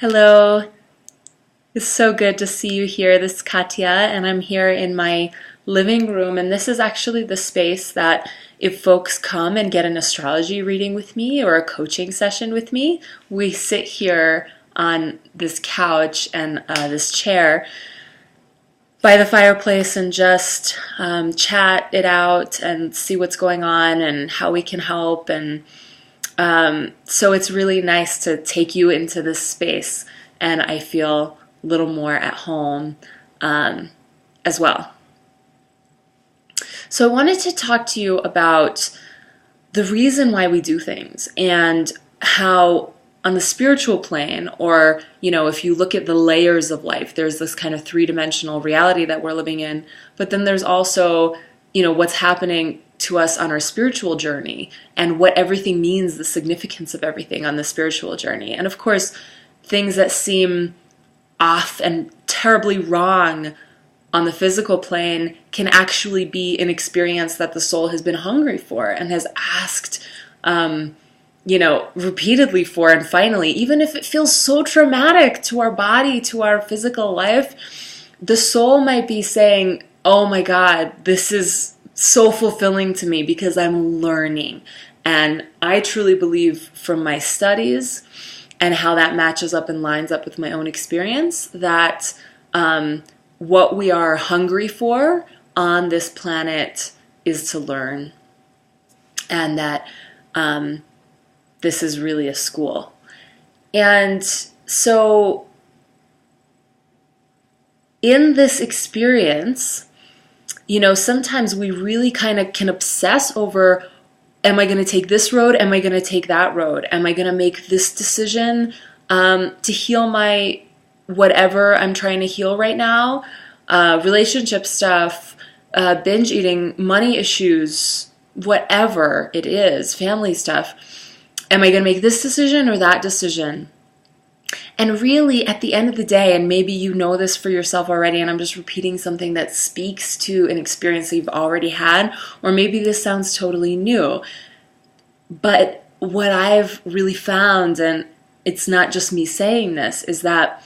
Hello, it's so good to see you here. This is Katya, and I'm here in my living room. And this is actually the space that if folks come and get an astrology reading with me or a coaching session with me, we sit here on this couch and this chair by the fireplace and just chat it out and see what's going on and how we can help. And so it's really nice to take you into this space, and I feel a little more at home as well. So I wanted to talk to you about the reason why we do things and how on the spiritual plane, or, if you look at the layers of life, there's this kind of three-dimensional reality that we're living in, but then there's also, what's happening to us on our spiritual journey and what everything means, the significance of everything on the spiritual journey. And of course, things that seem off and terribly wrong on the physical plane can actually be an experience that the soul has been hungry for and has asked, repeatedly for. And finally, even if it feels so traumatic to our body, to our physical life, the soul might be saying, oh my God, this is so fulfilling to me because I'm learning. And I truly believe from my studies and how that matches up and lines up with my own experience that what we are hungry for on this planet is to learn. And that this is really a school. And so in this experience, sometimes we really kind of can obsess over, am I going to take this road? Am I going to take that road? Am I going to make this decision to heal my whatever I'm trying to heal right now? Relationship stuff, binge eating, money issues, whatever it is, family stuff. Am I going to make this decision or that decision? And really, at the end of the day, and maybe you know this for yourself already, and I'm just repeating something that speaks to an experience that you've already had, or maybe this sounds totally new. But what I've really found, and it's not just me saying this, is that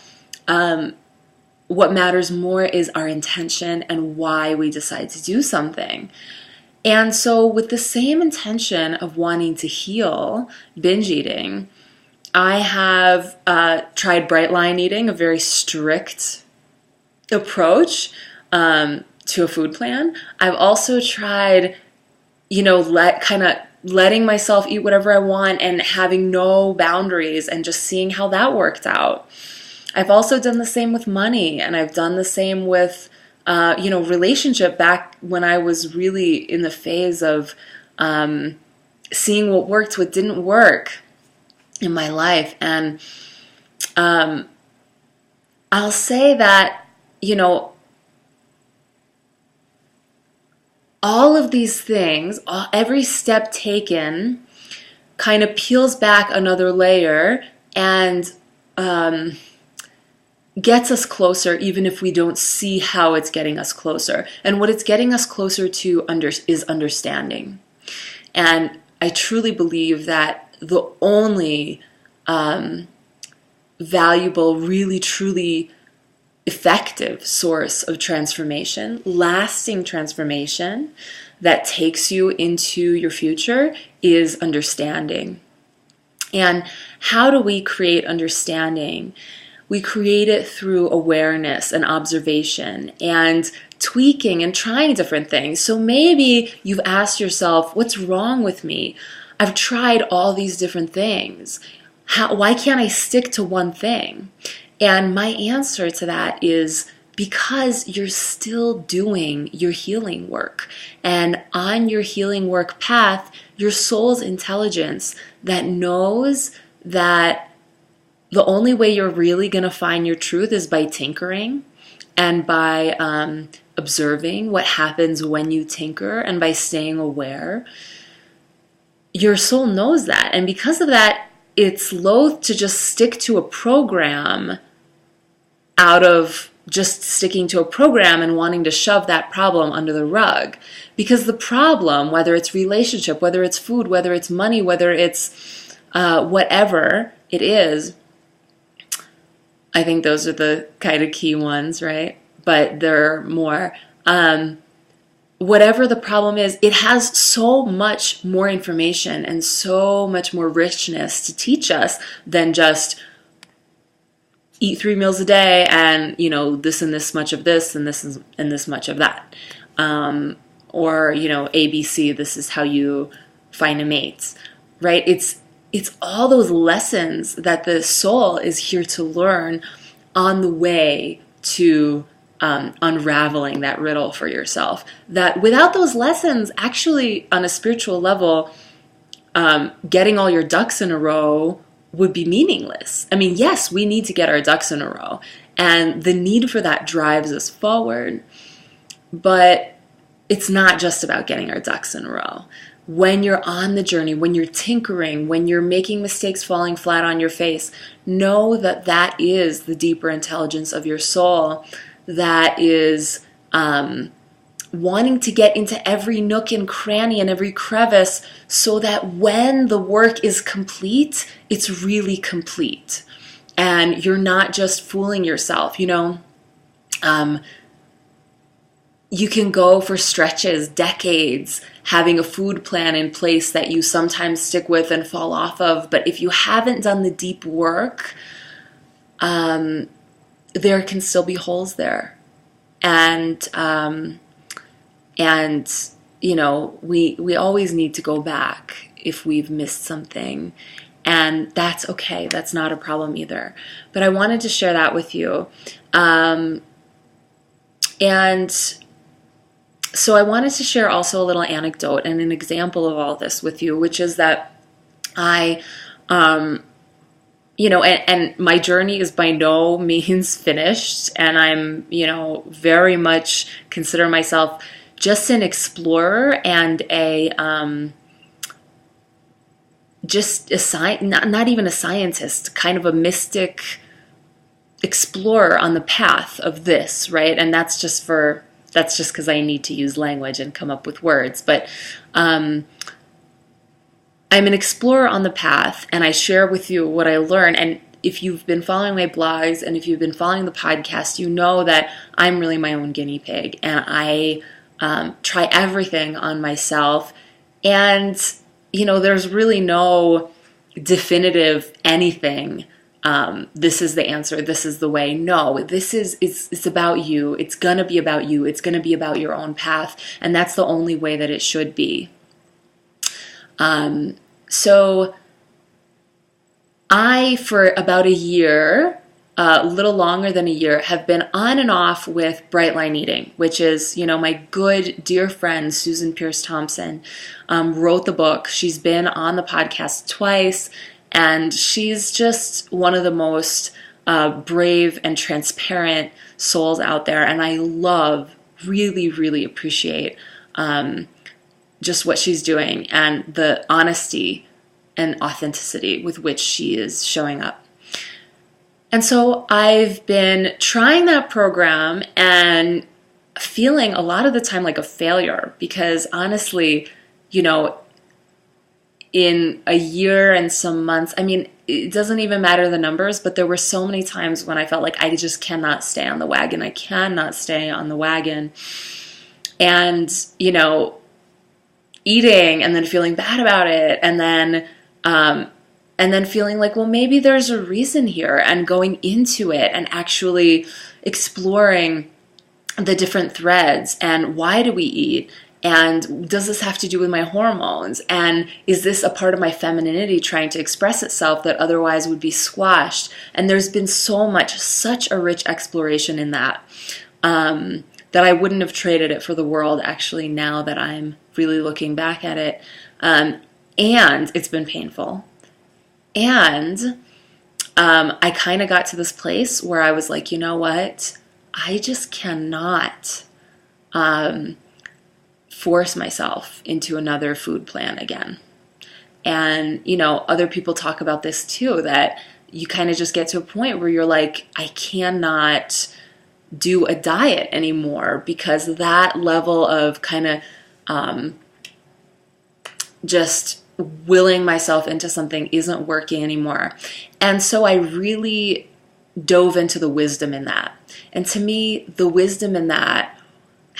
what matters more is our intention and why we decide to do something. And so with the same intention of wanting to heal binge eating, I have tried bright line eating, a very strict approach to a food plan. I've also tried, letting myself eat whatever I want and having no boundaries and just seeing how that worked out. I've also done the same with money, and I've done the same with, relationship back when I was really in the phase of seeing what worked, what didn't work in my life. And I'll say that, all of these things, every step taken kind of peels back another layer and gets us closer, even if we don't see how it's getting us closer. And what it's getting us closer to is understanding. And I truly believe that the only valuable, really, truly effective source of transformation, lasting transformation that takes you into your future is understanding. And how do we create understanding? We create it through awareness and observation and tweaking and trying different things. So maybe you've asked yourself, what's wrong with me? I've tried all these different things. Why can't I stick to one thing? And my answer to that is because you're still doing your healing work. And on your healing work path, your soul's intelligence that knows that the only way you're really going to find your truth is by tinkering and by observing what happens when you tinker and by staying aware. Your soul knows that. And because of that, it's loath to just stick to a program out of just sticking to a program and wanting to shove that problem under the rug. Because the problem, whether it's relationship, whether it's food, whether it's money, whether it's whatever it is, I think those are the kind of key ones, right? But there are more. Whatever the problem is, it has so much more information and so much more richness to teach us than just eat 3 meals a day and, this and this much of this and this much of that. Or, ABC, this is how you find a mate, right? It's all those lessons that the soul is here to learn on the way to unraveling that riddle for yourself. That without those lessons, actually, on a spiritual level, getting all your ducks in a row would be meaningless. I mean, yes, we need to get our ducks in a row, and the need for that drives us forward, but it's not just about getting our ducks in a row. When you're on the journey, when you're tinkering, when you're making mistakes, falling flat on your face, know that that is the deeper intelligence of your soul that is wanting to get into every nook and cranny and every crevice so that when the work is complete, it's really complete. And you're not just fooling yourself, you can go for stretches, decades, having a food plan in place that you sometimes stick with and fall off of. But if you haven't done the deep work, there can still be holes there. And we always need to go back if we've missed something. And that's okay. That's not a problem either. But I wanted to share that with you. And so I wanted to share also a little anecdote and an example of all this with you, which is that I, and my journey is by no means finished. And I'm, very much consider myself just an explorer and not even a scientist, kind of a mystic explorer on the path of this, right? And that's just because I need to use language and come up with words. But I'm an explorer on the path, and I share with you what I learn. And if you've been following my blogs and if you've been following the podcast, you know that I'm really my own guinea pig, and I try everything on myself. And, there's really no definitive anything. This is the answer. This is the way. No, it's about you. It's going to be about you. It's going to be about your own path. And that's the only way that it should be. So I, for about a year, a little longer than a year, have been on and off with Bright Line Eating, which is, my good dear friend, Susan Pierce Thompson, wrote the book. She's been on the podcast twice, and she's just one of the most brave and transparent souls out there. And I really, really appreciate just what she's doing and the honesty and authenticity with which she is showing up. And so I've been trying that program and feeling a lot of the time like a failure because honestly, in a year and some months, it doesn't even matter the numbers, but there were so many times when I felt like I just cannot stay on the wagon. I cannot stay on the wagon. And, eating and then feeling bad about it and then feeling like, well, maybe there's a reason here, and going into it and actually exploring the different threads and why do we eat? And does this have to do with my hormones? And is this a part of my femininity trying to express itself that otherwise would be squashed? And there's been such a rich exploration in that, that I wouldn't have traded it for the world, actually, now that I'm really looking back at it. And it's been painful. And I kind of got to this place where I was like, you know what? I just cannot force myself into another food plan again. And, other people talk about this too, that you kind of just get to a point where you're like, I cannot do a diet anymore because that level of kind of just willing myself into something isn't working anymore. And so I really dove into the wisdom in that. And to me, the wisdom in that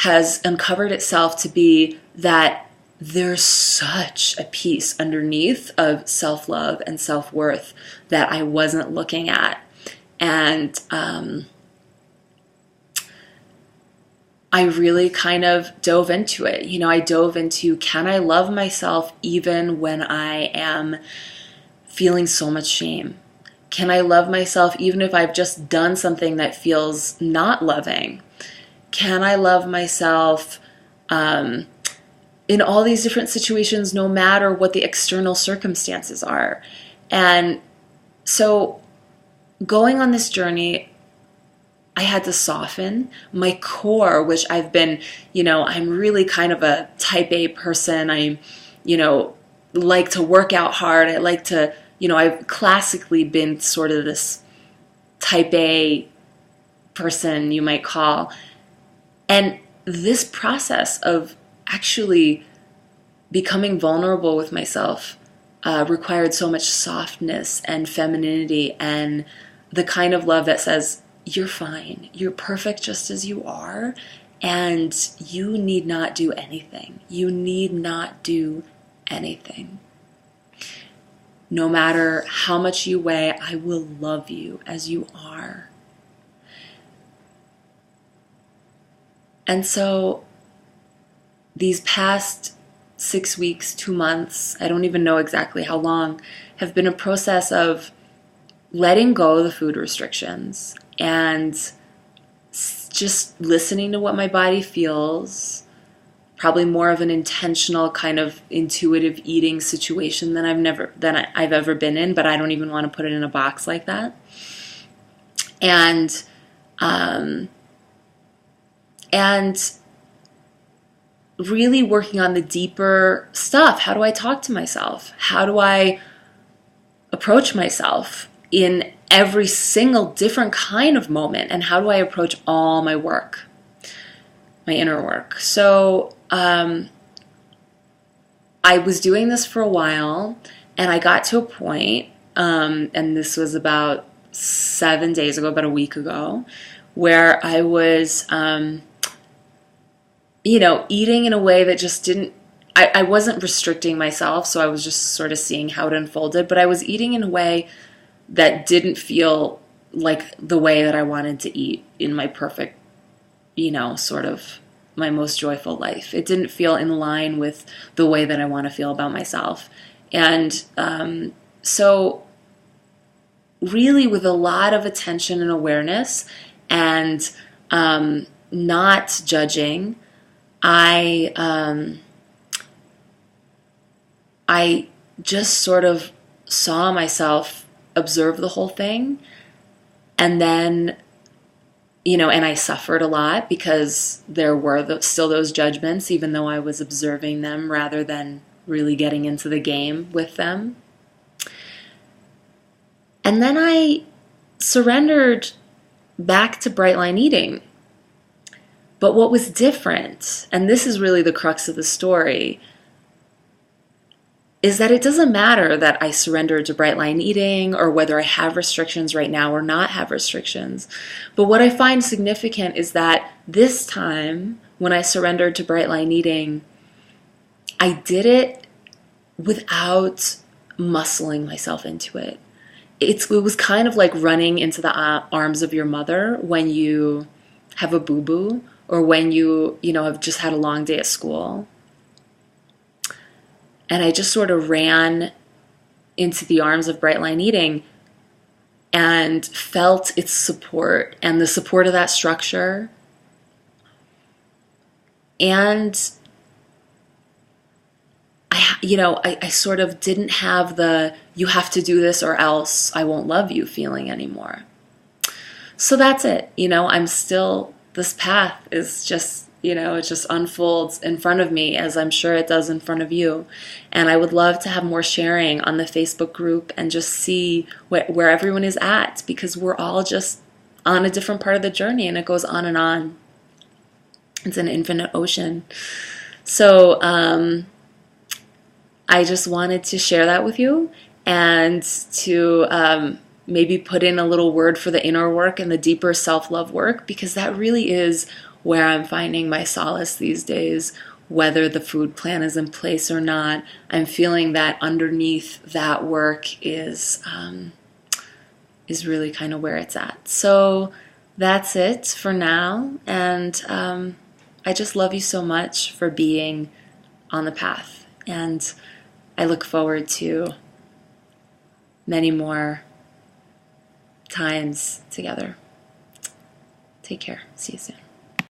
has uncovered itself to be that there's such a piece underneath of self-love and self-worth that I wasn't looking at. And I really kind of dove into it. I dove into, can I love myself even when I am feeling so much shame? Can I love myself even if I've just done something that feels not loving? Can I love myself in all these different situations, no matter what the external circumstances are? And so going on this journey, I had to soften my core, which I've been, I'm really kind of a type A person. I, like to work out hard. I like to, I've classically been sort of this type A person, you might call. And this process of actually becoming vulnerable with myself required so much softness and femininity and the kind of love that says, you're fine, you're perfect just as you are, and you need not do anything. You need not do anything. No matter how much you weigh, I will love you as you are. And so these past 6 weeks, 2 months, I don't even know exactly how long, have been a process of letting go of the food restrictions and just listening to what my body feels. Probably more of an intentional kind of intuitive eating situation than I've ever been in, but I don't even want to put it in a box like that. And really working on the deeper stuff. How do I talk to myself? How do I approach myself in every single different kind of moment? And how do I approach all my work, my inner work? So I was doing this for a while, and I got to a point, and this was about 7 days ago, about a week ago, where I was eating in a way that just didn't, I wasn't restricting myself, so I was just sort of seeing how it unfolded, but I was eating in a way that didn't feel like the way that I wanted to eat in my perfect, sort of my most joyful life. It didn't feel in line with the way that I want to feel about myself. And so really with a lot of attention and awareness and not judging, I just sort of saw myself observe the whole thing, and then, and I suffered a lot because there were still those judgments, even though I was observing them rather than really getting into the game with them. And then I surrendered back to bright line eating. But what was different, and this is really the crux of the story, is that it doesn't matter that I surrendered to bright line eating or whether I have restrictions right now or not have restrictions. But what I find significant is that this time, when I surrendered to bright line eating, I did it without muscling myself into it. It was kind of like running into the arms of your mother when you have a boo-boo, or when you have just had a long day at school. And I just sort of ran into the arms of bright line eating and felt its support and the support of that structure. And I sort of didn't have the you have to do this or else I won't love you feeling anymore. So that's it. I'm still, this path is just, it just unfolds in front of me, as I'm sure it does in front of you. And I would love to have more sharing on the Facebook group and just see where everyone is at, because we're all just on a different part of the journey, and it goes on and on. It's an infinite ocean. So I just wanted to share that with you, and to maybe put in a little word for the inner work and the deeper self-love work, because that really is where I'm finding my solace these days. Whether the food plan is in place or not, I'm feeling that underneath that work is really kind of where it's at. So that's it for now, and I just love you so much for being on the path, and I look forward to many more times together. Take care. See you soon.